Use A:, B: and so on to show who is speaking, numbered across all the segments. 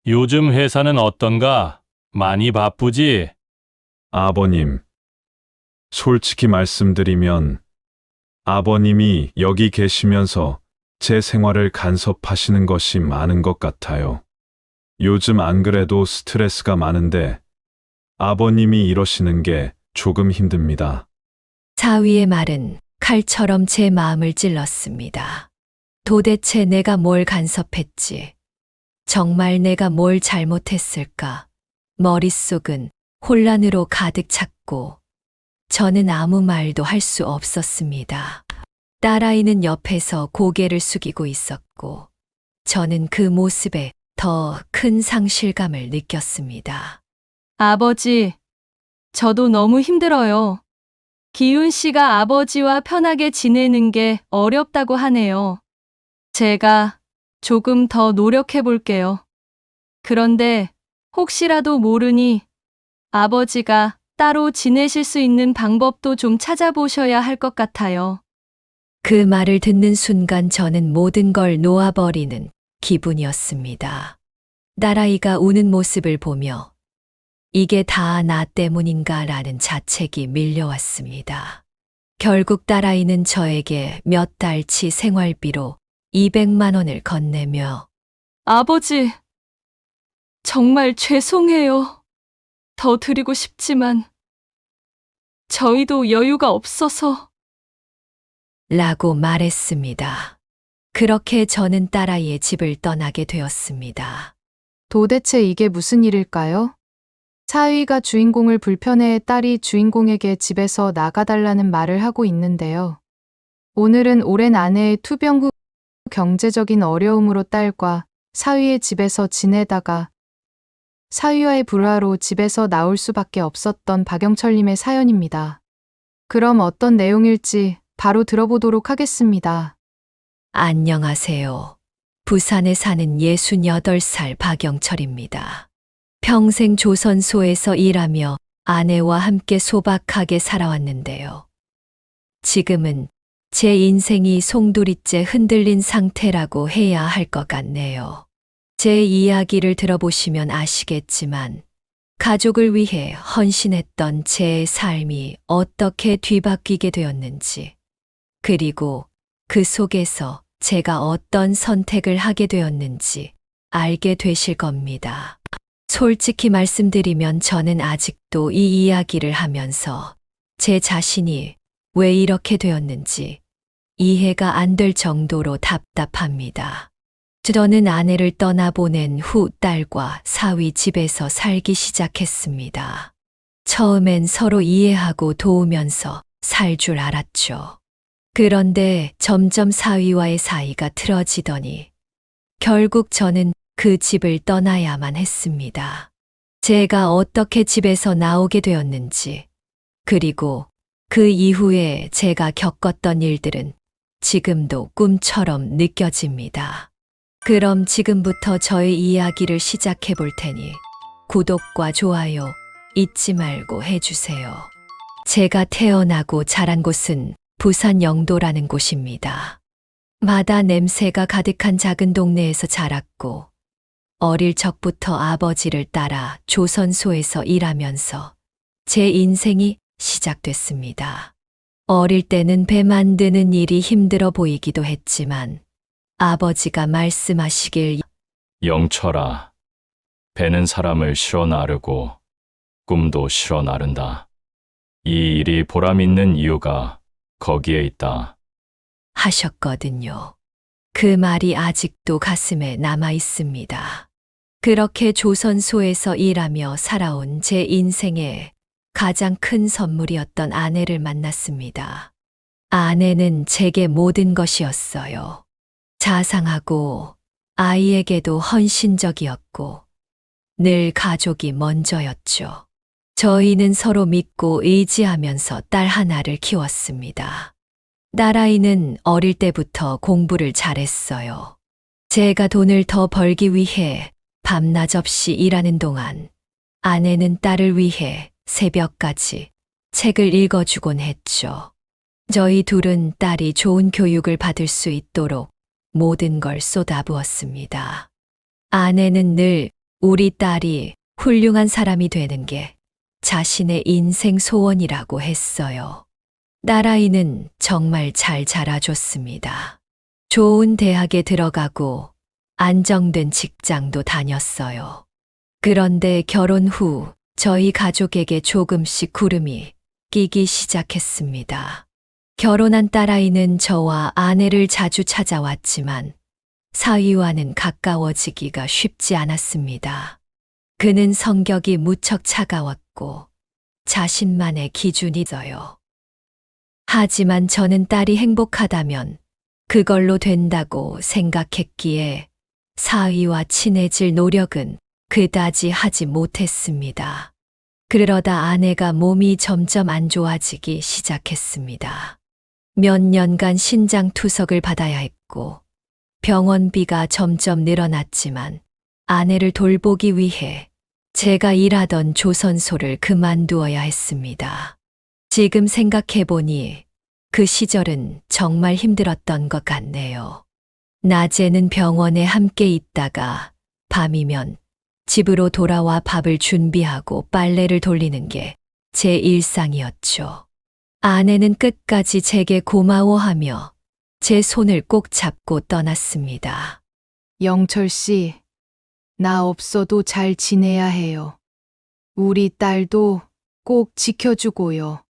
A: 요즘 회사는 어떤가? 많이 바쁘지?
B: 아버님, 솔직히 말씀드리면 아버님이 여기 계시면서 제 생활을 간섭하시는 것이 많은 것 같아요. 요즘 안 그래도 스트레스가 많은데 아버님이 이러시는 게 조금 힘듭니다.
C: 사위의 말은 칼처럼 제 마음을 찔렀습니다. 도대체 내가 뭘 간섭했지? 정말 내가 뭘 잘못했을까? 머릿속은 혼란으로 가득 찼고 저는 아무 말도 할 수 없었습니다. 딸아이는 옆에서 고개를 숙이고 있었고 저는 그 모습에 더 큰 상실감을 느꼈습니다.
D: 아버지, 저도 너무 힘들어요. 기훈 씨가 아버지와 편하게 지내는 게 어렵다고 하네요. 제가 조금 더 노력해 볼게요. 그런데 혹시라도 모르니 아버지가 따로 지내실 수 있는 방법도 좀 찾아보셔야 할 것 같아요.
C: 그 말을 듣는 순간 저는 모든 걸 놓아버리는 기분이었습니다. 딸아이가 우는 모습을 보며 이게 다 나 때문인가 라는 자책이 밀려왔습니다. 결국 딸아이는 저에게 몇 달치 생활비로 200만 원을 건네며
D: 아버지, 정말 죄송해요. 더 드리고 싶지만 저희도 여유가 없어서.
C: 라고 말했습니다. 그렇게 저는 딸아이의 집을 떠나게 되었습니다.
E: 도대체 이게 무슨 일일까요? 사위가 주인공을 불편해해 딸이 주인공에게 집에서 나가달라는 말을 하고 있는데요. 오늘은 오랜 아내의 투병 후 경제적인 어려움으로 딸과 사위의 집에서 지내다가 사위와의 불화로 집에서 나올 수밖에 없었던 박영철님의 사연입니다. 그럼 어떤 내용일지 바로 들어보도록 하겠습니다.
C: 안녕하세요. 부산에 사는 68살 박영철입니다. 평생 조선소에서 일하며 아내와 함께 소박하게 살아왔는데요. 지금은 제 인생이 송두리째 흔들린 상태라고 해야 할 것 같네요. 제 이야기를 들어보시면 아시겠지만 가족을 위해 헌신했던 제 삶이 어떻게 뒤바뀌게 되었는지, 그리고 그 속에서 제가 어떤 선택을 하게 되었는지 알게 되실 겁니다. 솔직히 말씀드리면 저는 아직도 이 이야기를 하면서 제 자신이 왜 이렇게 되었는지 이해가 안 될 정도로 답답합니다. 저는 아내를 떠나보낸 후 딸과 사위 집에서 살기 시작했습니다. 처음엔 서로 이해하고 도우면서 살 줄 알았죠. 그런데 점점 사위와의 사이가 틀어지더니 결국 저는 그 집을 떠나야만 했습니다. 제가 어떻게 집에서 나오게 되었는지, 그리고 그 이후에 제가 겪었던 일들은 지금도 꿈처럼 느껴집니다. 그럼 지금부터 저의 이야기를 시작해 볼 테니 구독과 좋아요 잊지 말고 해주세요. 제가 태어나고 자란 곳은 부산 영도라는 곳입니다. 마다 냄새가 가득한 작은 동네에서 자랐고 어릴 적부터 아버지를 따라 조선소에서 일하면서 제 인생이 시작됐습니다. 어릴 때는 배 만드는 일이 힘들어 보이기도 했지만 아버지가 말씀하시길
A: 영철아, 배는 사람을 실어 나르고 꿈도 실어 나른다. 이 일이 보람 있는 이유가 거기에 있다.
C: 하셨거든요. 그 말이 아직도 가슴에 남아 있습니다. 그렇게 조선소에서 일하며 살아온 제 인생에 가장 큰 선물이었던 아내를 만났습니다. 아내는 제게 모든 것이었어요. 자상하고 아이에게도 헌신적이었고 늘 가족이 먼저였죠. 저희는 서로 믿고 의지하면서 딸 하나를 키웠습니다. 딸아이는 어릴 때부터 공부를 잘했어요. 제가 돈을 더 벌기 위해 밤낮 없이 일하는 동안 아내는 딸을 위해 새벽까지 책을 읽어주곤 했죠. 저희 둘은 딸이 좋은 교육을 받을 수 있도록 모든 걸 쏟아부었습니다. 아내는 늘 우리 딸이 훌륭한 사람이 되는 게 자신의 인생 소원이라고 했어요. 딸아이는 정말 잘 자라줬습니다. 좋은 대학에 들어가고 안정된 직장도 다녔어요. 그런데 결혼 후 저희 가족에게 조금씩 구름이 끼기 시작했습니다. 결혼한 딸아이는 저와 아내를 자주 찾아왔지만 사위와는 가까워지기가 쉽지 않았습니다. 그는 성격이 무척 차가웠고 자신만의 기준이 있어요. 하지만 저는 딸이 행복하다면 그걸로 된다고 생각했기에 사위와 친해질 노력은 그다지 하지 못했습니다. 그러다 아내가 몸이 점점 안 좋아지기 시작했습니다. 몇 년간 신장 투석을 받아야 했고 병원비가 점점 늘어났지만 아내를 돌보기 위해 제가 일하던 조선소를 그만두어야 했습니다. 지금 생각해보니 그 시절은 정말 힘들었던 것 같네요. 낮에는 병원에 함께 있다가 밤이면 집으로 돌아와 밥을 준비하고 빨래를 돌리는 게 제 일상이었죠. 아내는 끝까지 제게 고마워하며 제 손을 꼭 잡고 떠났습니다.
E: 영철 씨, 나 없어도 잘 지내야 해요. 우리 딸도 꼭 지켜주고요.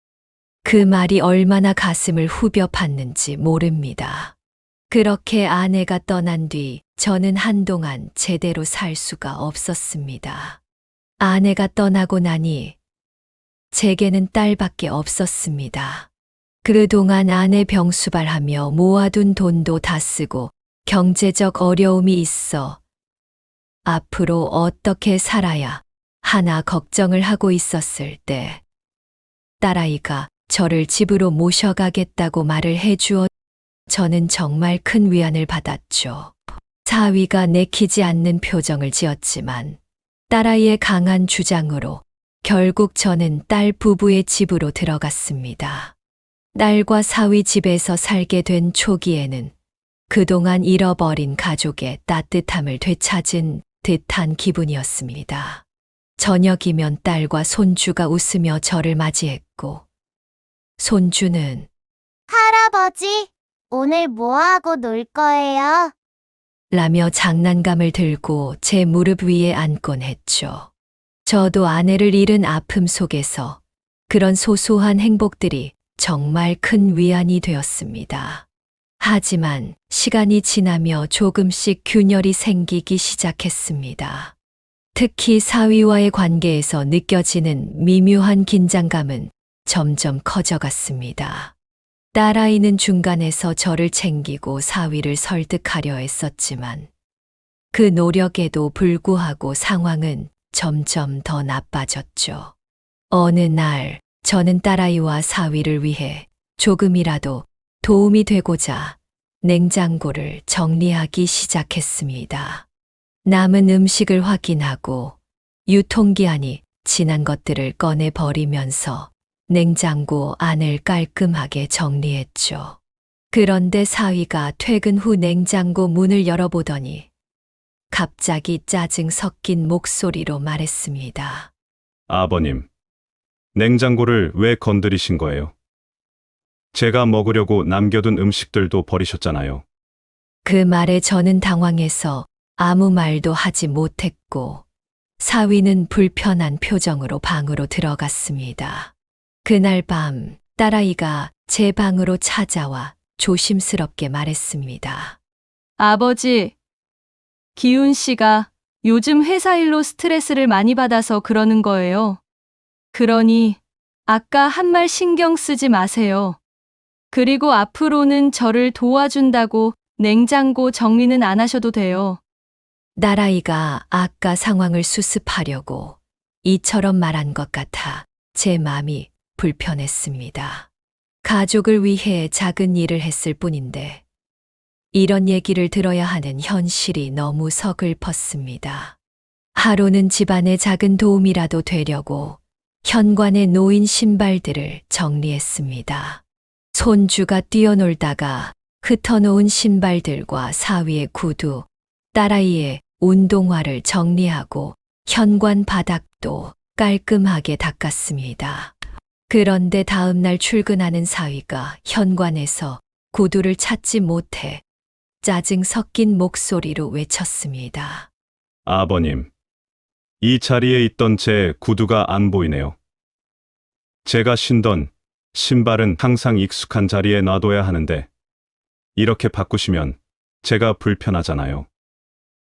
C: 그 말이 얼마나 가슴을 후벼 팠는지 모릅니다. 그렇게 아내가 떠난 뒤 저는 한동안 제대로 살 수가 없었습니다. 아내가 떠나고 나니 제게는 딸밖에 없었습니다. 그동안 아내 병수발하며 모아둔 돈도 다 쓰고 경제적 어려움이 있어 앞으로 어떻게 살아야 하나 걱정을 하고 있었을 때 딸아이가 저를 집으로 모셔가겠다고 말을 해주어 저는 정말 큰 위안을 받았죠. 사위가 내키지 않는 표정을 지었지만 딸아이의 강한 주장으로 결국 저는 딸 부부의 집으로 들어갔습니다. 딸과 사위 집에서 살게 된 초기에는 그동안 잃어버린 가족의 따뜻함을 되찾은 듯한 기분이었습니다. 저녁이면 딸과 손주가 웃으며 저를 맞이했고 손주는
F: 할아버지, 오늘 뭐하고 놀 거예요?
C: 라며 장난감을 들고 제 무릎 위에 앉곤 했죠. 저도 아내를 잃은 아픔 속에서 그런 소소한 행복들이 정말 큰 위안이 되었습니다. 하지만 시간이 지나며 조금씩 균열이 생기기 시작했습니다. 특히 사위와의 관계에서 느껴지는 미묘한 긴장감은 점점 커져갔습니다. 딸아이는 중간에서 저를 챙기고 사위를 설득하려 했었지만 그 노력에도 불구하고 상황은 점점 더 나빠졌죠. 어느 날 저는 딸아이와 사위를 위해 조금이라도 도움이 되고자 냉장고를 정리하기 시작했습니다. 남은 음식을 확인하고 유통기한이 지난 것들을 꺼내 버리면서 냉장고 안을 깔끔하게 정리했죠. 그런데 사위가 퇴근 후 냉장고 문을 열어보더니 갑자기 짜증 섞인 목소리로 말했습니다.
B: 아버님, 냉장고를 왜 건드리신 거예요? 제가 먹으려고 남겨둔 음식들도 버리셨잖아요.
C: 그 말에 저는 당황해서 아무 말도 하지 못했고 사위는 불편한 표정으로 방으로 들어갔습니다. 그날 밤 딸아이가 제 방으로 찾아와 조심스럽게 말했습니다.
D: 아버지, 기훈 씨가 요즘 회사 일로 스트레스를 많이 받아서 그러는 거예요. 그러니 아까 한 말 신경 쓰지 마세요. 그리고 앞으로는 저를 도와준다고 냉장고 정리는 안 하셔도 돼요.
C: 딸아이가 아까 상황을 수습하려고 이처럼 말한 것 같아 제 마음이 불편했습니다. 가족을 위해 작은 일을 했을 뿐인데 이런 얘기를 들어야 하는 현실이 너무 서글펐습니다. 하루는 집안의 작은 도움이라도 되려고 현관에 놓인 신발들을 정리했습니다. 손주가 뛰어놀다가 흩어놓은 신발들과 사위의 구두, 딸아이의 운동화를 정리하고 현관 바닥도 깔끔하게 닦았습니다. 그런데 다음날 출근하는 사위가 현관에서 구두를 찾지 못해 짜증 섞인 목소리로 외쳤습니다.
B: 아버님, 이 자리에 있던 제 구두가 안 보이네요. 제가 신던 신발은 항상 익숙한 자리에 놔둬야 하는데 이렇게 바꾸시면 제가 불편하잖아요.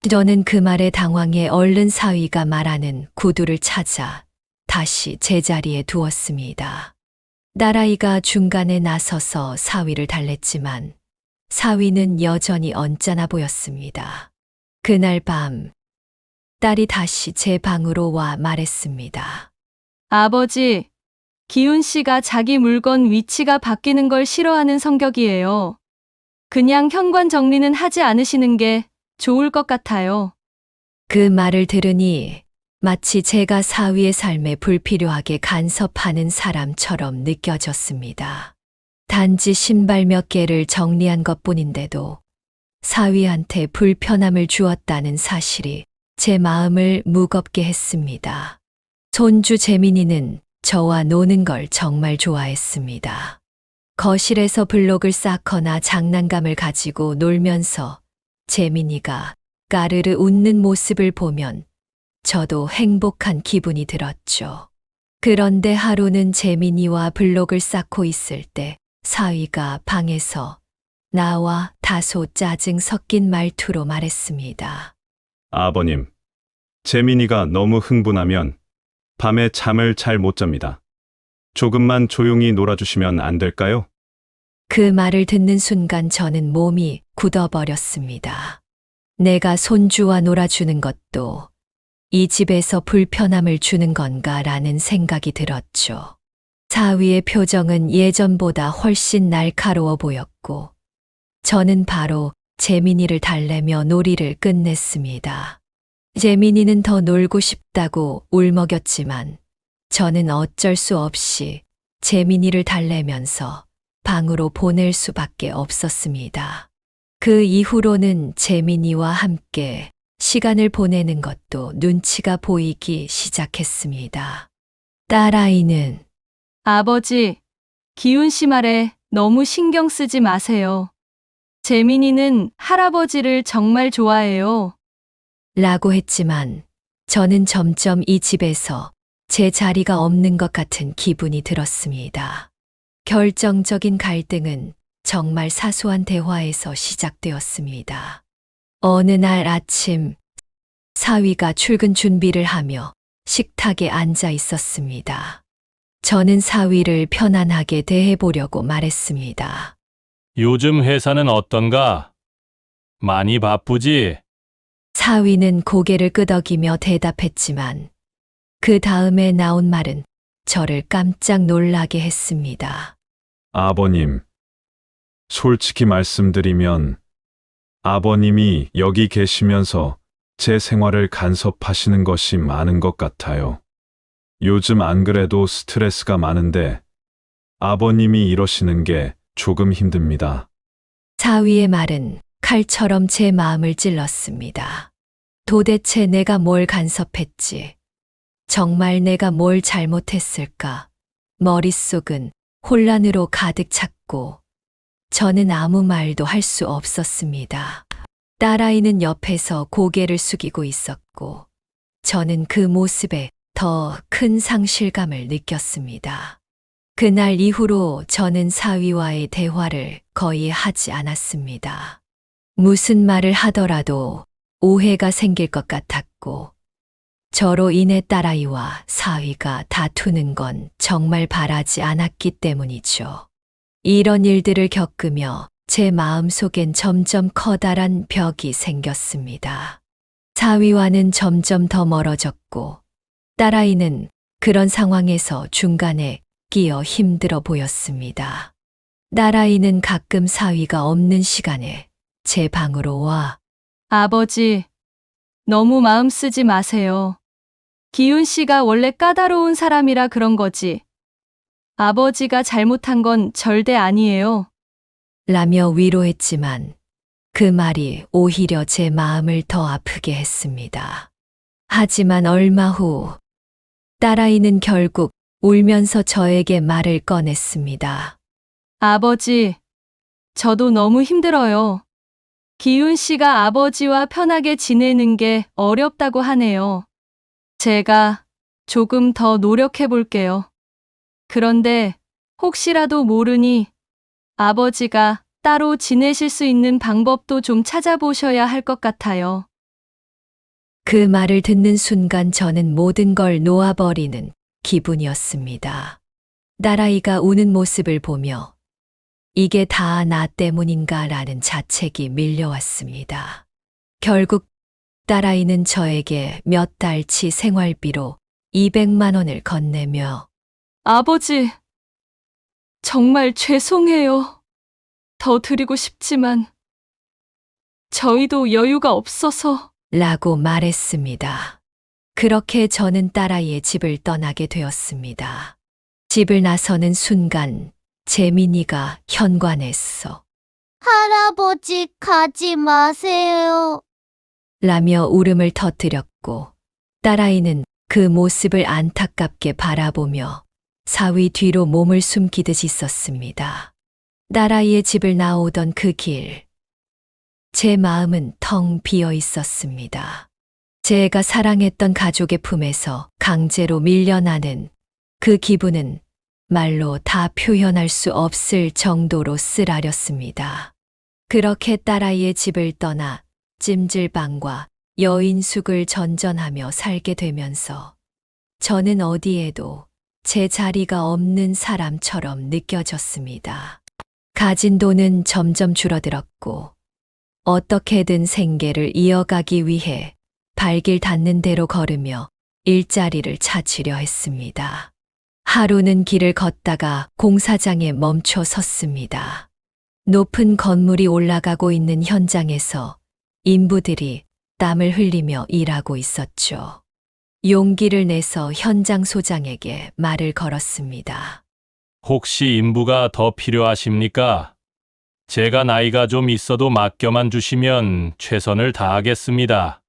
C: 저는 그 말에 당황해 얼른 사위가 말하는 구두를 찾아 다시 제자리에 두었습니다. 딸아이가 중간에 나서서 사위를 달랬지만 사위는 여전히 언짢아 보였습니다. 그날 밤 딸이 다시 제 방으로 와 말했습니다.
D: 아버지, 기훈 씨가 자기 물건 위치가 바뀌는 걸 싫어하는 성격이에요. 그냥 현관 정리는 하지 않으시는 게 좋을 것 같아요.
C: 그 말을 들으니 마치 제가 사위의 삶에 불필요하게 간섭하는 사람처럼 느껴졌습니다. 단지 신발 몇 개를 정리한 것뿐인데도 사위한테 불편함을 주었다는 사실이 제 마음을 무겁게 했습니다. 손주 재민이는 저와 노는 걸 정말 좋아했습니다. 거실에서 블록을 쌓거나 장난감을 가지고 놀면서 재민이가 까르르 웃는 모습을 보면 저도 행복한 기분이 들었죠. 그런데 하루는 재민이와 블록을 쌓고 있을 때 사위가 방에서 나와 다소 짜증 섞인 말투로 말했습니다.
B: 아버님, 재민이가 너무 흥분하면 밤에 잠을 잘 못 잡니다. 조금만 조용히 놀아주시면 안 될까요?
C: 그 말을 듣는 순간 저는 몸이 굳어버렸습니다. 내가 손주와 놀아주는 것도 이 집에서 불편함을 주는 건가라는 생각이 들었죠. 사위의 표정은 예전보다 훨씬 날카로워 보였고 저는 바로 재민이를 달래며 놀이를 끝냈습니다. 재민이는 더 놀고 싶다고 울먹였지만 저는 어쩔 수 없이 재민이를 달래면서 방으로 보낼 수밖에 없었습니다. 그 이후로는 재민이와 함께 시간을 보내는 것도 눈치가 보이기 시작했습니다. 딸아이는
D: 아버지, 기훈 씨 말에 너무 신경 쓰지 마세요. 재민이는 할아버지를 정말 좋아해요.
C: 라고 했지만 저는 점점 이 집에서 제 자리가 없는 것 같은 기분이 들었습니다. 결정적인 갈등은 정말 사소한 대화에서 시작되었습니다. 어느 날 아침 사위가 출근 준비를 하며 식탁에 앉아 있었습니다. 저는 사위를 편안하게 대해보려고 말했습니다.
A: 요즘 회사는 어떤가? 많이 바쁘지?
C: 사위는 고개를 끄덕이며 대답했지만 그 다음에 나온 말은 저를 깜짝 놀라게 했습니다.
B: 아버님, 솔직히 말씀드리면 아버님이 여기 계시면서 제 생활을 간섭하시는 것이 많은 것 같아요. 요즘 안 그래도 스트레스가 많은데 아버님이 이러시는 게 조금 힘듭니다.
C: 사위의 말은 칼처럼 제 마음을 찔렀습니다. 도대체 내가 뭘 간섭했지? 정말 내가 뭘 잘못했을까? 머릿속은 혼란으로 가득 찼고 저는 아무 말도 할 수 없었습니다. 딸아이는 옆에서 고개를 숙이고 있었고 저는 그 모습에 더 큰 상실감을 느꼈습니다. 그날 이후로 저는 사위와의 대화를 거의 하지 않았습니다. 무슨 말을 하더라도 오해가 생길 것 같았고 저로 인해 딸아이와 사위가 다투는 건 정말 바라지 않았기 때문이죠. 이런 일들을 겪으며 제 마음속엔 점점 커다란 벽이 생겼습니다. 사위와는 점점 더 멀어졌고 딸아이는 그런 상황에서 중간에 끼어 힘들어 보였습니다. 딸아이는 가끔 사위가 없는 시간에 제 방으로 와
D: 아버지, 너무 마음 쓰지 마세요. 기훈 씨가 원래 까다로운 사람이라 그런 거지. 아버지가 잘못한 건 절대 아니에요.
C: 라며 위로했지만 그 말이 오히려 제 마음을 더 아프게 했습니다. 하지만 얼마 후 딸아이는 결국 울면서 저에게 말을 꺼냈습니다.
D: 아버지, 저도 너무 힘들어요. 기훈 씨가 아버지와 편하게 지내는 게 어렵다고 하네요. 제가 조금 더 노력해 볼게요. 그런데 혹시라도 모르니 아버지가 따로 지내실 수 있는 방법도 좀 찾아보셔야 할 것 같아요.
C: 그 말을 듣는 순간 저는 모든 걸 놓아버리는 기분이었습니다. 딸아이가 우는 모습을 보며 이게 다 나 때문인가 라는 자책이 밀려왔습니다. 결국 딸아이는 저에게 몇 달치 생활비로 200만 원을 건네며
D: 아버지, 정말 죄송해요. 더 드리고 싶지만 저희도 여유가 없어서.
C: 라고 말했습니다. 그렇게 저는 딸아이의 집을 떠나게 되었습니다. 집을 나서는 순간 재민이가 현관에서
F: 할아버지, 가지 마세요.
C: 라며 울음을 터뜨렸고 딸아이는 그 모습을 안타깝게 바라보며 사위 뒤로 몸을 숨기듯 있었습니다. 딸아이의 집을 나오던 그 길, 제 마음은 텅 비어 있었습니다. 제가 사랑했던 가족의 품에서 강제로 밀려나는 그 기분은 말로 다 표현할 수 없을 정도로 쓰라렸습니다. 그렇게 딸아이의 집을 떠나 찜질방과 여인숙을 전전하며 살게 되면서 저는 어디에도 제 자리가 없는 사람처럼 느껴졌습니다. 가진 돈은 점점 줄어들었고 어떻게든 생계를 이어가기 위해 발길 닿는 대로 걸으며 일자리를 찾으려 했습니다. 하루는 길을 걷다가 공사장에 멈춰 섰습니다. 높은 건물이 올라가고 있는 현장에서 인부들이 땀을 흘리며 일하고 있었죠. 용기를 내서 현장 소장에게 말을 걸었습니다.
A: 혹시 인부가 더 필요하십니까? 제가 나이가 좀 있어도 맡겨만 주시면 최선을 다하겠습니다.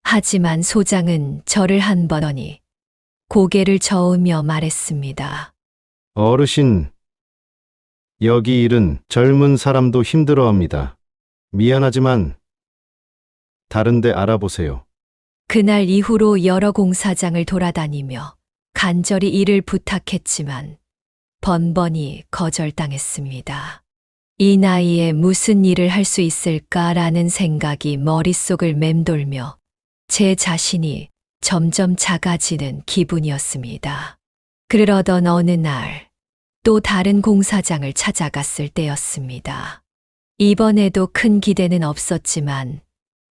C: 하지만 소장은 저를 한 번 보더니 고개를 저으며 말했습니다.
G: 어르신, 여기 일은 젊은 사람도 힘들어합니다. 미안하지만 다른 데 알아보세요.
C: 그날 이후로 여러 공사장을 돌아다니며 간절히 일을 부탁했지만 번번이 거절당했습니다. 이 나이에 무슨 일을 할 수 있을까라는 생각이 머릿속을 맴돌며 제 자신이 점점 작아지는 기분이었습니다. 그러던 어느 날 또 다른 공사장을 찾아갔을 때였습니다. 이번에도 큰 기대는 없었지만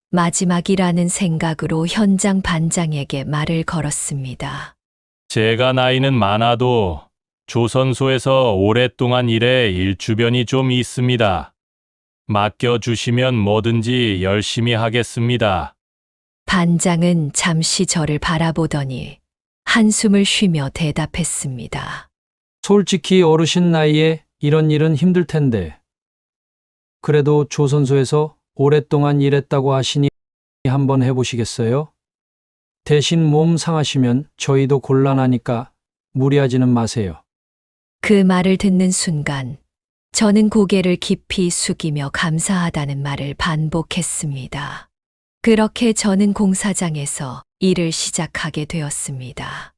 C: 마지막이라는 생각으로 현장 반장에게 말을 걸었습니다.
A: 제가 나이는 많아도 조선소에서 오랫동안 일해 일주변이 좀 있습니다. 맡겨주시면 뭐든지 열심히 하겠습니다.
C: 반장은 잠시 저를 바라보더니 한숨을 쉬며 대답했습니다.
H: 솔직히 어르신 나이에 이런 일은 힘들 텐데. 그래도 조선소에서 오랫동안 일했다고 하시니 한번 해보시겠어요? 대신 몸 상하시면 저희도 곤란하니까 무리하지는 마세요.
C: 그 말을 듣는 순간 저는 고개를 깊이 숙이며 감사하다는 말을 반복했습니다. 그렇게 저는 공사장에서 일을 시작하게 되었습니다.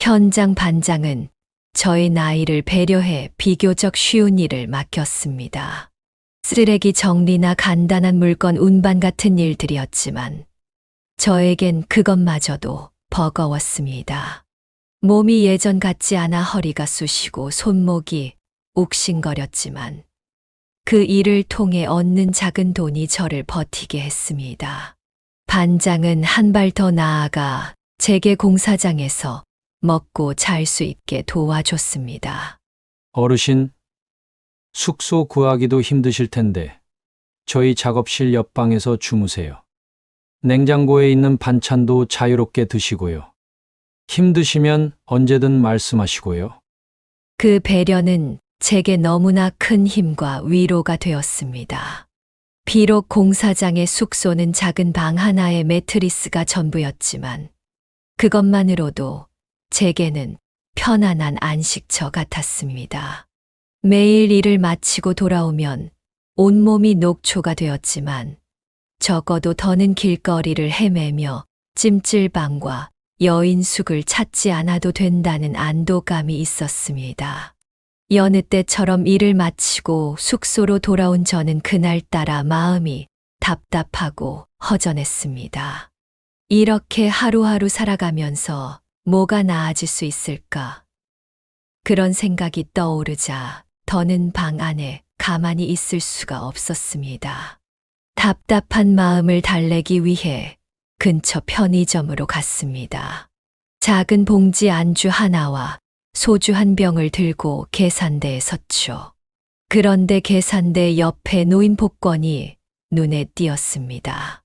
C: 현장 반장은 저의 나이를 배려해 비교적 쉬운 일을 맡겼습니다. 쓰레기 정리나 간단한 물건 운반 같은 일들이었지만 저에겐 그것마저도 버거웠습니다. 몸이 예전 같지 않아 허리가 쑤시고 손목이 욱신거렸지만 그 일을 통해 얻는 작은 돈이 저를 버티게 했습니다. 반장은 한 발 더 나아가 제게 공사장에서 먹고 잘 수 있게 도와줬습니다.
H: 어르신, 숙소 구하기도 힘드실 텐데 저희 작업실 옆방에서 주무세요. 냉장고에 있는 반찬도 자유롭게 드시고요. 힘드시면 언제든 말씀하시고요.
C: 그 배려는 제게 너무나 큰 힘과 위로가 되었습니다. 비록 공사장의 숙소는 작은 방 하나에 매트리스가 전부였지만 그것만으로도 제게는 편안한 안식처 같았습니다. 매일 일을 마치고 돌아오면 온몸이 녹초가 되었지만 적어도 더는 길거리를 헤매며 찜질방과 여인숙을 찾지 않아도 된다는 안도감이 있었습니다. 여느 때처럼 일을 마치고 숙소로 돌아온 저는 그날따라 마음이 답답하고 허전했습니다. 이렇게 하루하루 살아가면서 뭐가 나아질 수 있을까? 그런 생각이 떠오르자 더는 방 안에 가만히 있을 수가 없었습니다. 답답한 마음을 달래기 위해 근처 편의점으로 갔습니다. 작은 봉지 안주 하나와 소주 한 병을 들고 계산대에 섰죠. 그런데 계산대 옆에 놓인 복권이 눈에 띄었습니다.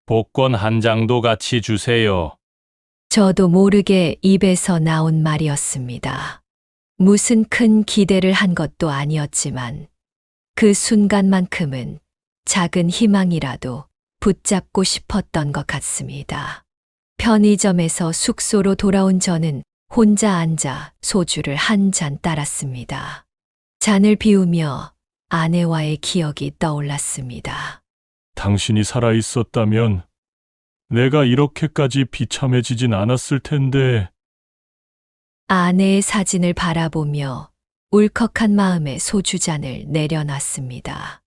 A: 복권 한 장도 같이 주세요.
C: 저도 모르게 입에서 나온 말이었습니다. 무슨 큰 기대를 한 것도 아니었지만 그 순간만큼은 작은 희망이라도 붙잡고 싶었던 것 같습니다. 편의점에서 숙소로 돌아온 저는 혼자 앉아 소주를 한 잔 따랐습니다. 잔을 비우며 아내와의 기억이 떠올랐습니다.
A: 당신이 살아 있었다면 내가 이렇게까지 비참해지진 않았을 텐데.
C: 아내의 사진을 바라보며 울컥한 마음에 소주잔을 내려놨습니다.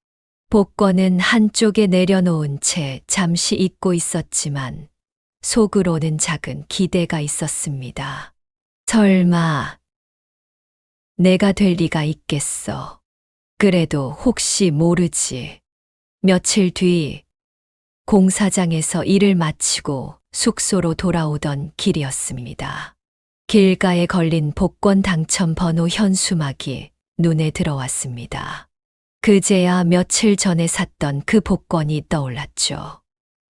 C: 복권은 한쪽에 내려놓은 채 잠시 잊고 있었지만 속으로는 작은 기대가 있었습니다. 설마 내가 될 리가 있겠어. 그래도 혹시 모르지. 며칠 뒤 공사장에서 일을 마치고 숙소로 돌아오던 길이었습니다. 길가에 걸린 복권 당첨 번호 현수막이 눈에 들어왔습니다. 그제야 며칠 전에 샀던 그 복권이 떠올랐죠.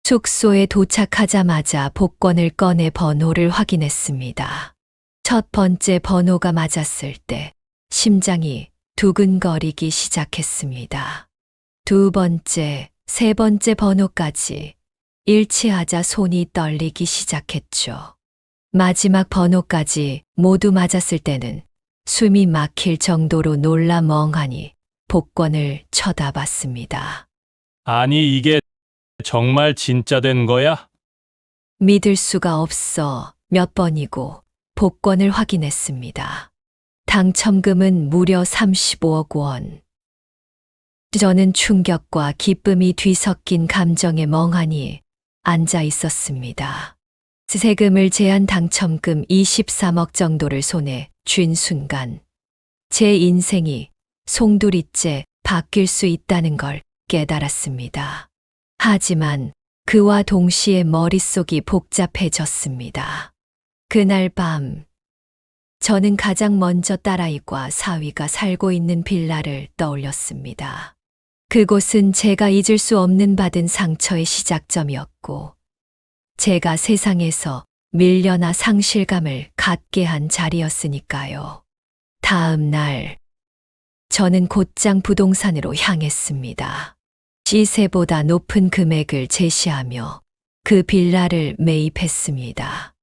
C: 숙소에 도착하자마자 복권을 꺼내 번호를 확인했습니다. 첫 번째 번호가 맞았을 때 심장이 두근거리기 시작했습니다. 두 번째, 세 번째 번호까지 일치하자 손이 떨리기 시작했죠. 마지막 번호까지 모두 맞았을 때는 숨이 막힐 정도로 놀라 멍하니 복권을 쳐다봤습니다.
A: 아니, 이게 정말 진짜 된 거야?
C: 믿을 수가 없어 몇 번이고 복권을 확인했습니다. 당첨금은 무려 35억 원. 저는 충격과 기쁨이 뒤섞인 감정에 멍하니 앉아 있었습니다. 세금을 제한 당첨금 23억 정도를 손에 쥔 순간 제 인생이 송두리째 바뀔 수 있다는 걸 깨달았습니다. 하지만 그와 동시에 머릿속이 복잡해졌습니다. 그날 밤 저는 가장 먼저 딸아이과 사위가 살고 있는 빌라를 떠올렸습니다. 그곳은 제가 잊을 수 없는 받은 상처의 시작점이었고 제가 세상에서 밀려나 상실감을 갖게 한 자리였으니까요. 다음 날 저는 곧장 부동산으로 향했습니다. 시세보다 높은 금액을 제시하며 그 빌라를 매입했습니다.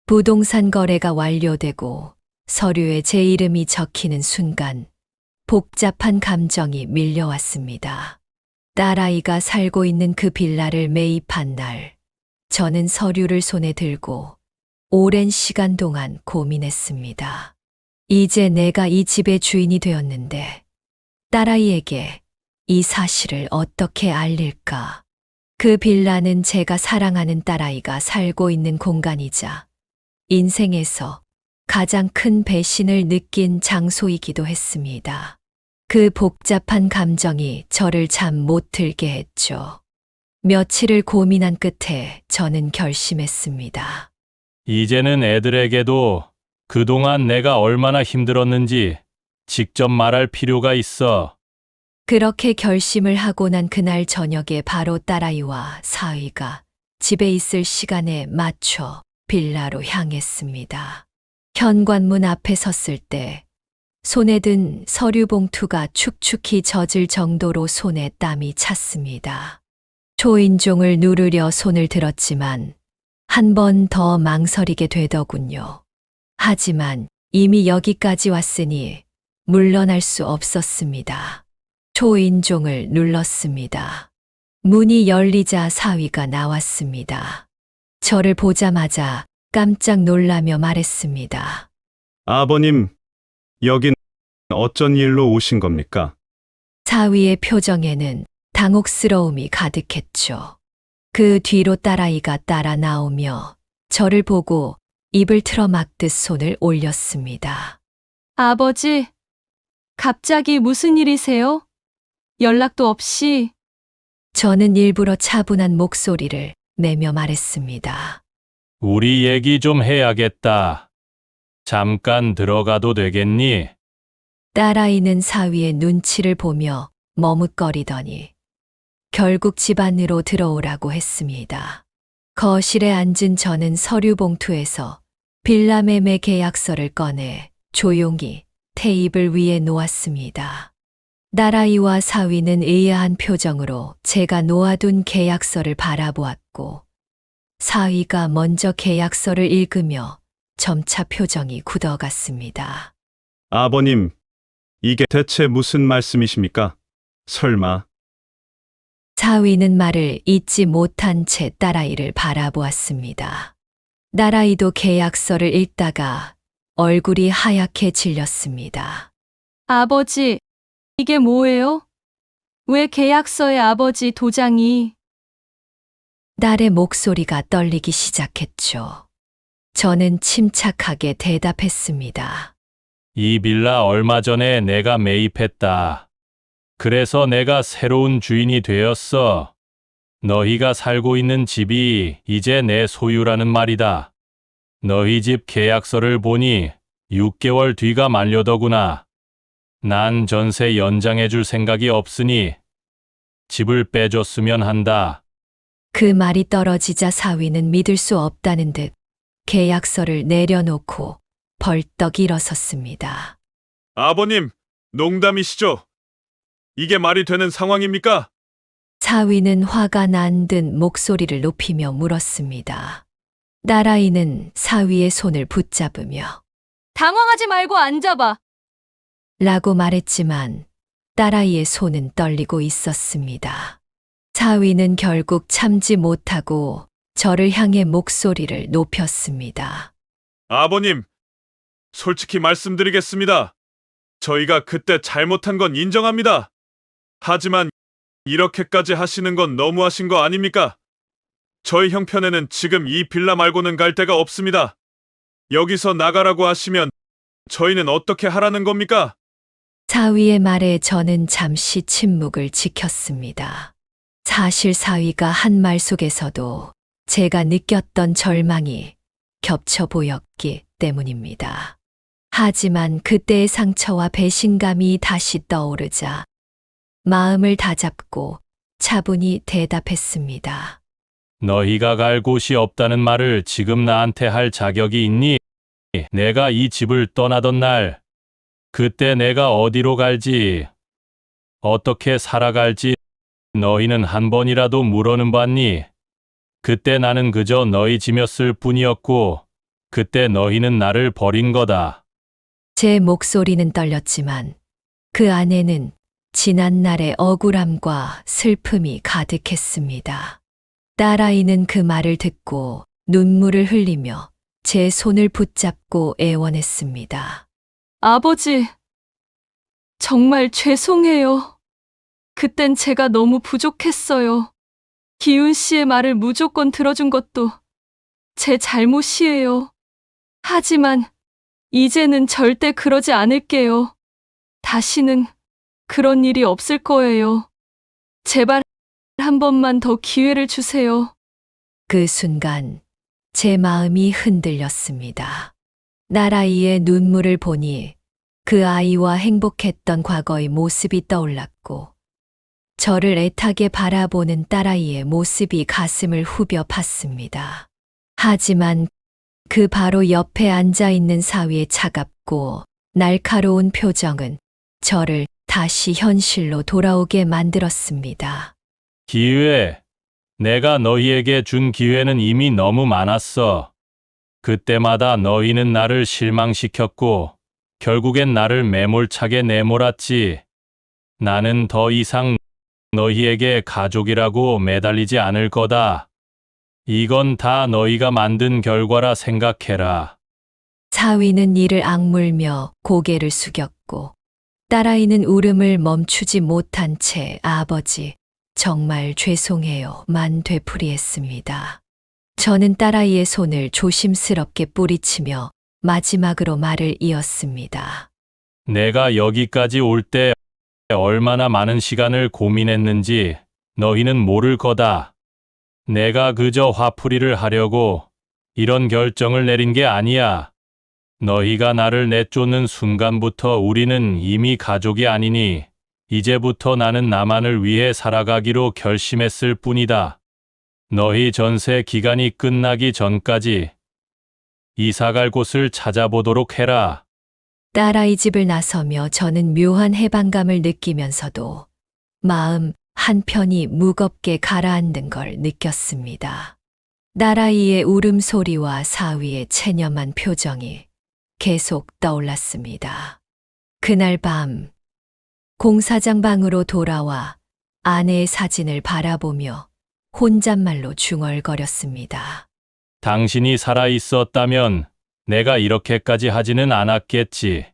C: 부동산 거래가 완료되고 서류에 제 이름이 적히는 순간 복잡한 감정이 밀려왔습니다. 딸아이가 살고 있는 그 빌라를 매입한 날, 저는 서류를 손에 들고 오랜 시간 동안 고민했습니다. 이제 내가 이 집의 주인이 되었는데 딸아이에게 이 사실을 어떻게 알릴까? 그 빌라는 제가 사랑하는 딸아이가 살고 있는 공간이자 인생에서 가장 큰 배신을 느낀 장소이기도 했습니다. 그 복잡한 감정이 저를 잠 못 들게 했죠. 며칠을 고민한 끝에 저는 결심했습니다.
A: 이제는 애들에게도 그동안 내가 얼마나 힘들었는지 직접 말할 필요가 있어.
C: 그렇게 결심을 하고 난 그날 저녁에 바로 딸아이와 사위가 집에 있을 시간에 맞춰 빌라로 향했습니다. 현관문 앞에 섰을 때 손에 든 서류 봉투가 축축히 젖을 정도로 손에 땀이 찼습니다. 초인종을 누르려 손을 들었지만 한 번 더 망설이게 되더군요. 하지만 이미 여기까지 왔으니 물러날 수 없었습니다. 초인종을 눌렀습니다. 문이 열리자 사위가 나왔습니다. 저를 보자마자 깜짝 놀라며 말했습니다.
B: 아버님, 여긴 어쩐 일로 오신 겁니까?
C: 사위의 표정에는 당혹스러움이 가득했죠. 그 뒤로 딸아이가 따라 나오며 저를 보고 입을 틀어막듯 손을 올렸습니다.
D: 아버지, 갑자기 무슨 일이세요? 연락도 없이.
C: 저는 일부러 차분한 목소리를 내며 말했습니다.
A: 우리 얘기 좀 해야겠다. 잠깐 들어가도 되겠니?
C: 딸아이는 사위의 눈치를 보며 머뭇거리더니 결국 집 안으로 들어오라고 했습니다. 거실에 앉은 저는 서류 봉투에서 빌라 매매 계약서를 꺼내 조용히 테이블 위에 놓았습니다. 딸아이와 사위는 의아한 표정으로 제가 놓아둔 계약서를 바라보았고 사위가 먼저 계약서를 읽으며 점차 표정이 굳어갔습니다.
B: 아버님, 이게 대체 무슨 말씀이십니까? 설마.
C: 사위는 말을 잇지 못한 채 딸아이를 바라보았습니다. 딸아이도 계약서를 읽다가 얼굴이 하얗게 질렸습니다.
D: 아버지, 이게 뭐예요? 왜 계약서에 아버지 도장이?
C: 딸의 목소리가 떨리기 시작했죠. 저는 침착하게 대답했습니다.
A: 이 빌라 얼마 전에 내가 매입했다. 그래서 내가 새로운 주인이 되었어. 너희가 살고 있는 집이 이제 내 소유라는 말이다. 너희 집 계약서를 보니 6개월 뒤가 만료더구나. 난 전세 연장해줄 생각이 없으니 집을 빼줬으면 한다.
C: 그 말이 떨어지자 사위는 믿을 수 없다는 듯 계약서를 내려놓고 벌떡 일어섰습니다.
B: 아버님, 농담이시죠? 이게 말이 되는 상황입니까?
C: 사위는 화가 난 듯 목소리를 높이며 물었습니다. 딸아이는 사위의 손을 붙잡으며
D: 당황하지 말고 앉아봐.
C: 라고 말했지만 딸아이의 손은 떨리고 있었습니다. 사위는 결국 참지 못하고 저를 향해 목소리를 높였습니다.
B: 아버님, 솔직히 말씀드리겠습니다. 저희가 그때 잘못한 건 인정합니다. 하지만 이렇게까지 하시는 건 너무하신 거 아닙니까? 저희 형편에는 지금 이 빌라 말고는 갈 데가 없습니다. 여기서 나가라고 하시면 저희는 어떻게 하라는 겁니까?
C: 사위의 말에 저는 잠시 침묵을 지켰습니다. 사실 사위가 한 말 속에서도 제가 느꼈던 절망이 겹쳐 보였기 때문입니다. 하지만 그때의 상처와 배신감이 다시 떠오르자 마음을 다잡고 차분히 대답했습니다.
A: 너희가 갈 곳이 없다는 말을 지금 나한테 할 자격이 있니? 내가 이 집을 떠나던 날, 그때 내가 어디로 갈지, 어떻게 살아갈지 너희는 한 번이라도 물어는 봤니? 그때 나는 그저 너희 짐이었을 뿐이었고, 그때 너희는 나를 버린 거다.
C: 제 목소리는 떨렸지만 그 안에는 지난날의 억울함과 슬픔이 가득했습니다. 딸아이는 그 말을 듣고 눈물을 흘리며 제 손을 붙잡고 애원했습니다.
D: 아버지, 정말 죄송해요. 그땐 제가 너무 부족했어요. 기훈 씨의 말을 무조건 들어준 것도 제 잘못이에요. 하지만 이제는 절대 그러지 않을게요. 다시는 그런 일이 없을 거예요. 제발 한 번만 더 기회를 주세요.
C: 그 순간 제 마음이 흔들렸습니다. 딸아이의 눈물을 보니 그 아이와 행복했던 과거의 모습이 떠올랐고 저를 애타게 바라보는 딸아이의 모습이 가슴을 후벼 팠습니다. 하지만 그 바로 옆에 앉아있는 사위의 차갑고 날카로운 표정은 저를 다시 현실로 돌아오게 만들었습니다.
A: 기회, 내가 너희에게 준 기회는 이미 너무 많았어. 그때마다 너희는 나를 실망시켰고, 결국엔 나를 매몰차게 내몰았지. 나는 더 이상 너희에게 가족이라고 매달리지 않을 거다. 이건 다 너희가 만든 결과라 생각해라.
C: 사위는 이를 악물며 고개를 숙였고 딸아이는 울음을 멈추지 못한 채 아버지, 정말 죄송해요만 되풀이했습니다. 저는 딸아이의 손을 조심스럽게 뿌리치며 마지막으로 말을 이었습니다.
A: 내가 여기까지 올 때 얼마나 많은 시간을 고민했는지 너희는 모를 거다. 내가 그저 화풀이를 하려고 이런 결정을 내린 게 아니야. 너희가 나를 내쫓는 순간부터 우리는 이미 가족이 아니니 이제부터 나는 나만을 위해 살아가기로 결심했을 뿐이다. 너희 전세 기간이 끝나기 전까지 이사갈 곳을 찾아보도록 해라.
C: 딸아이 집을 나서며 저는 묘한 해방감을 느끼면서도 마음 한편이 무겁게 가라앉는 걸 느꼈습니다. 딸아이의 울음소리와 사위의 체념한 표정이 계속 떠올랐습니다. 그날 밤 공사장 방으로 돌아와 아내의 사진을 바라보며 혼잣말로 중얼거렸습니다.
A: 당신이 살아 있었다면 내가 이렇게까지 하지는 않았겠지.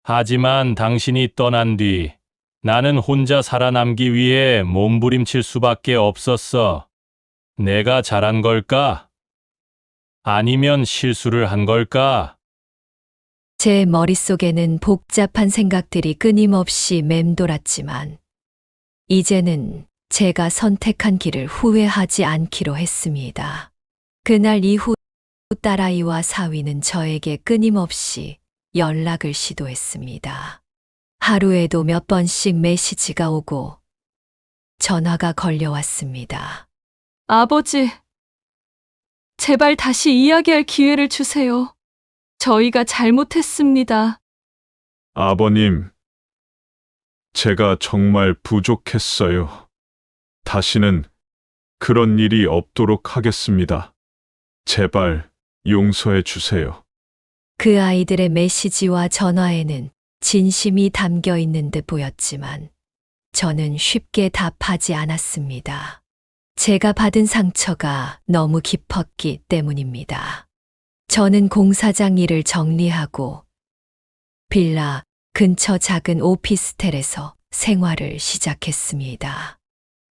A: 하지만 당신이 떠난 뒤 나는 혼자 살아남기 위해 몸부림칠 수밖에 없었어. 내가 잘한 걸까? 아니면 실수를 한 걸까?
C: 제 머릿속에는 복잡한 생각들이 끊임없이 맴돌았지만 이제는 제가 선택한 길을 후회하지 않기로 했습니다. 그날 이후 딸아이와 사위는 저에게 끊임없이 연락을 시도했습니다. 하루에도 몇 번씩 메시지가 오고 전화가 걸려왔습니다.
D: 아버지, 제발 다시 이야기할 기회를 주세요. 저희가 잘못했습니다.
B: 아버님, 제가 정말 부족했어요. 다시는 그런 일이 없도록 하겠습니다. 제발 용서해 주세요.
C: 그 아이들의 메시지와 전화에는 진심이 담겨 있는 듯 보였지만 저는 쉽게 답하지 않았습니다. 제가 받은 상처가 너무 깊었기 때문입니다. 저는 공사장 일을 정리하고 빌라 근처 작은 오피스텔에서 생활을 시작했습니다.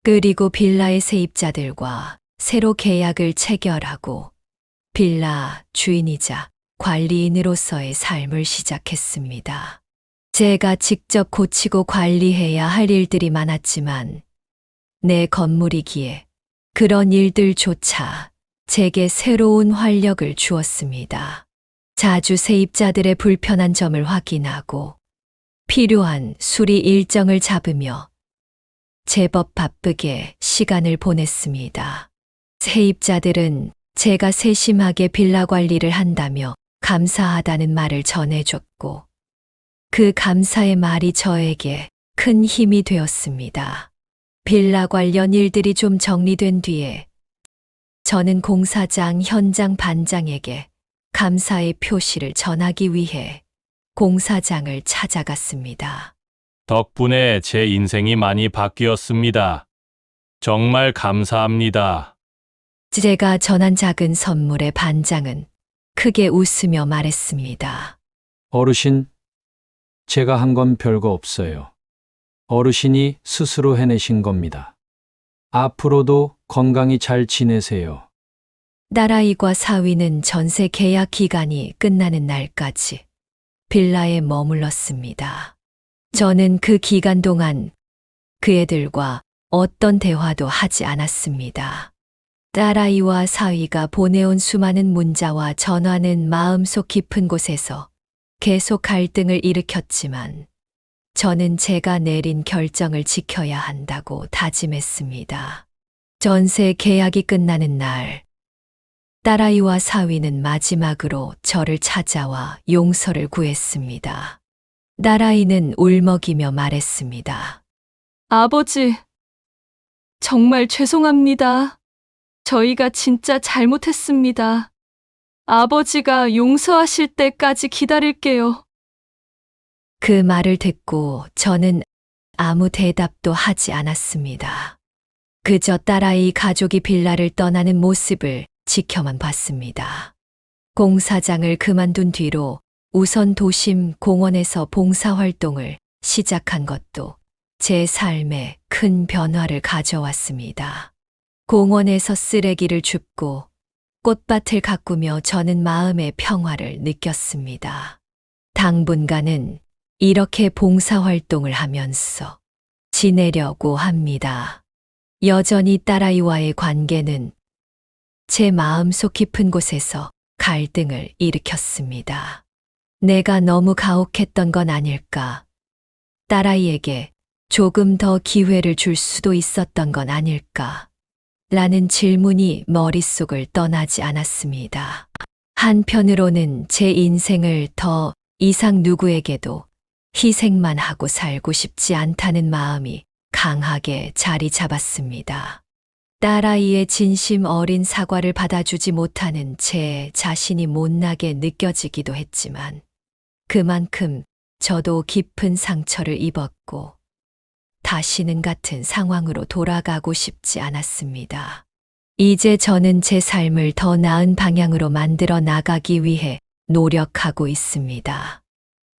C: 그리고 빌라의 세입자들과 새로 계약을 체결하고 빌라 주인이자 관리인으로서의 삶을 시작했습니다. 제가 직접 고치고 관리해야 할 일들이 많았지만 내 건물이기에 그런 일들조차 제게 새로운 활력을 주었습니다. 자주 세입자들의 불편한 점을 확인하고 필요한 수리 일정을 잡으며 제법 바쁘게 시간을 보냈습니다. 세입자들은 제가 세심하게 빌라 관리를 한다며 감사하다는 말을 전해줬고 그 감사의 말이 저에게 큰 힘이 되었습니다. 빌라 관련 일들이 좀 정리된 뒤에 저는 공사장 현장 반장에게 감사의 표시를 전하기 위해 공사장을 찾아갔습니다.
A: 덕분에 제 인생이 많이 바뀌었습니다. 정말 감사합니다.
C: 제가 전한 작은 선물에 반장은 크게 웃으며 말했습니다.
H: 어르신, 제가 한 건 별거 없어요. 어르신이 스스로 해내신 겁니다. 앞으로도 건강히 잘 지내세요.
C: 딸아이과 사위는 전세 계약 기간이 끝나는 날까지 빌라에 머물렀습니다. 저는 그 기간 동안 그 애들과 어떤 대화도 하지 않았습니다. 딸아이와 사위가 보내온 수많은 문자와 전화는 마음속 깊은 곳에서 계속 갈등을 일으켰지만 저는 제가 내린 결정을 지켜야 한다고 다짐했습니다. 전세 계약이 끝나는 날, 딸아이와 사위는 마지막으로 저를 찾아와 용서를 구했습니다. 딸아이는 울먹이며 말했습니다.
D: 아버지, 정말 죄송합니다. 저희가 진짜 잘못했습니다. 아버지가 용서하실 때까지 기다릴게요.
C: 그 말을 듣고 저는 아무 대답도 하지 않았습니다. 그저 딸아이 가족이 빌라를 떠나는 모습을 지켜만 봤습니다. 공사장을 그만둔 뒤로 우선 도심 공원에서 봉사활동을 시작한 것도 제 삶에 큰 변화를 가져왔습니다. 공원에서 쓰레기를 줍고 꽃밭을 가꾸며 저는 마음의 평화를 느꼈습니다. 당분간은 이렇게 봉사활동을 하면서 지내려고 합니다. 여전히 딸아이와의 관계는 제 마음속 깊은 곳에서 갈등을 일으켰습니다. 내가 너무 가혹했던 건 아닐까? 딸아이에게 조금 더 기회를 줄 수도 있었던 건 아닐까? 라는 질문이 머릿속을 떠나지 않았습니다. 한편으로는 제 인생을 더 이상 누구에게도 희생만 하고 살고 싶지 않다는 마음이 강하게 자리 잡았습니다. 딸아이의 진심 어린 사과를 받아주지 못하는 제 자신이 못나게 느껴지기도 했지만 그만큼 저도 깊은 상처를 입었고 다시는 같은 상황으로 돌아가고 싶지 않았습니다. 이제 저는 제 삶을 더 나은 방향으로 만들어 나가기 위해 노력하고 있습니다.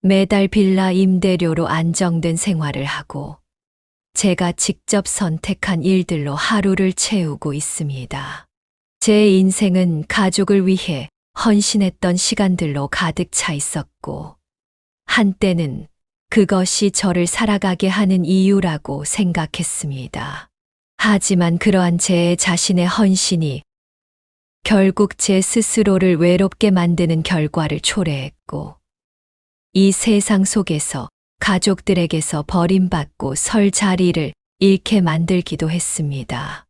C: 매달 빌라 임대료로 안정된 생활을 하고 제가 직접 선택한 일들로 하루를 채우고 있습니다. 제 인생은 가족을 위해 헌신했던 시간들로 가득 차 있었고 한때는 그것이 저를 살아가게 하는 이유라고 생각했습니다. 하지만 그러한 제 자신의 헌신이 결국 제 스스로를 외롭게 만드는 결과를 초래했고 이 세상 속에서 가족들에게서 버림받고 설 자리를 잃게 만들기도 했습니다.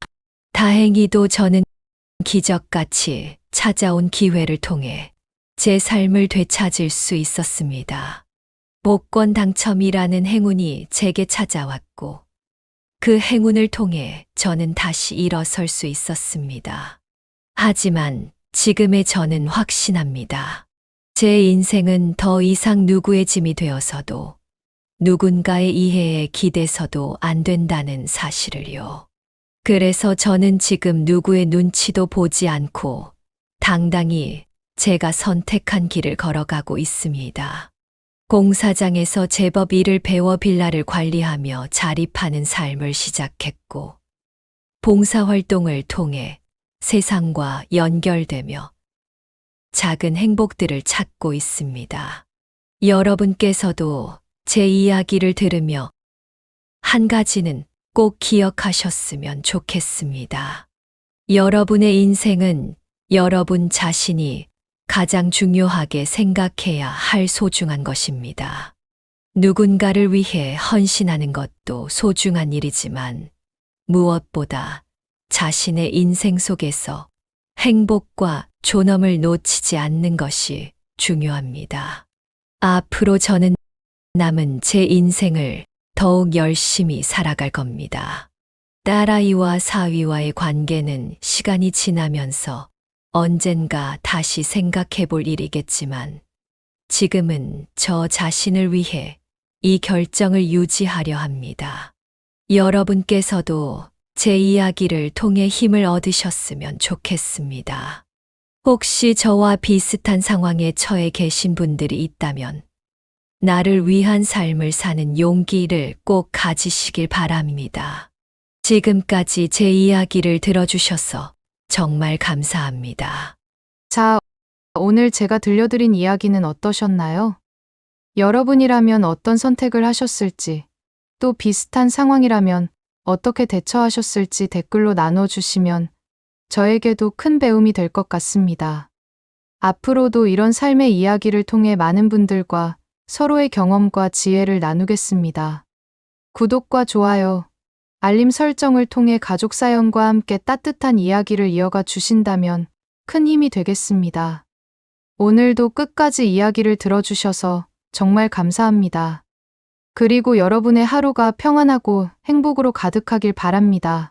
C: 다행히도 저는 기적같이 찾아온 기회를 통해 제 삶을 되찾을 수 있었습니다. 복권 당첨이라는 행운이 제게 찾아왔고 그 행운을 통해 저는 다시 일어설 수 있었습니다. 하지만 지금의 저는 확신합니다. 제 인생은 더 이상 누구의 짐이 되어서도 누군가의 이해에 기대서도 안 된다는 사실을요. 그래서 저는 지금 누구의 눈치도 보지 않고 당당히 제가 선택한 길을 걸어가고 있습니다. 공사장에서 제법 일을 배워 빌라를 관리하며 자립하는 삶을 시작했고 봉사활동을 통해 세상과 연결되며 작은 행복들을 찾고 있습니다. 여러분께서도 제 이야기를 들으며 한 가지는 꼭 기억하셨으면 좋겠습니다. 여러분의 인생은 여러분 자신이 가장 중요하게 생각해야 할 소중한 것입니다. 누군가를 위해 헌신하는 것도 소중한 일이지만 무엇보다 자신의 인생 속에서 행복과 존엄을 놓치지 않는 것이 중요합니다. 앞으로 저는 남은 제 인생을 더욱 열심히 살아갈 겁니다. 딸아이와 사위와의 관계는 시간이 지나면서 언젠가 다시 생각해 볼 일이겠지만 지금은 저 자신을 위해 이 결정을 유지하려 합니다. 여러분께서도 제 이야기를 통해 힘을 얻으셨으면 좋겠습니다. 혹시 저와 비슷한 상황에 처해 계신 분들이 있다면 나를 위한 삶을 사는 용기를 꼭 가지시길 바랍니다. 지금까지 제 이야기를 들어주셔서 정말 감사합니다.
E: 자, 오늘 제가 들려드린 이야기는 어떠셨나요? 여러분이라면 어떤 선택을 하셨을지, 또 비슷한 상황이라면 어떻게 대처하셨을지 댓글로 나눠주시면 저에게도 큰 배움이 될 것 같습니다. 앞으로도 이런 삶의 이야기를 통해 많은 분들과 서로의 경험과 지혜를 나누겠습니다. 구독과 좋아요, 알림 설정을 통해 가족 사연과 함께 따뜻한 이야기를 이어가 주신다면 큰 힘이 되겠습니다. 오늘도 끝까지 이야기를 들어주셔서 정말 감사합니다. 그리고 여러분의 하루가 평안하고 행복으로 가득하길 바랍니다.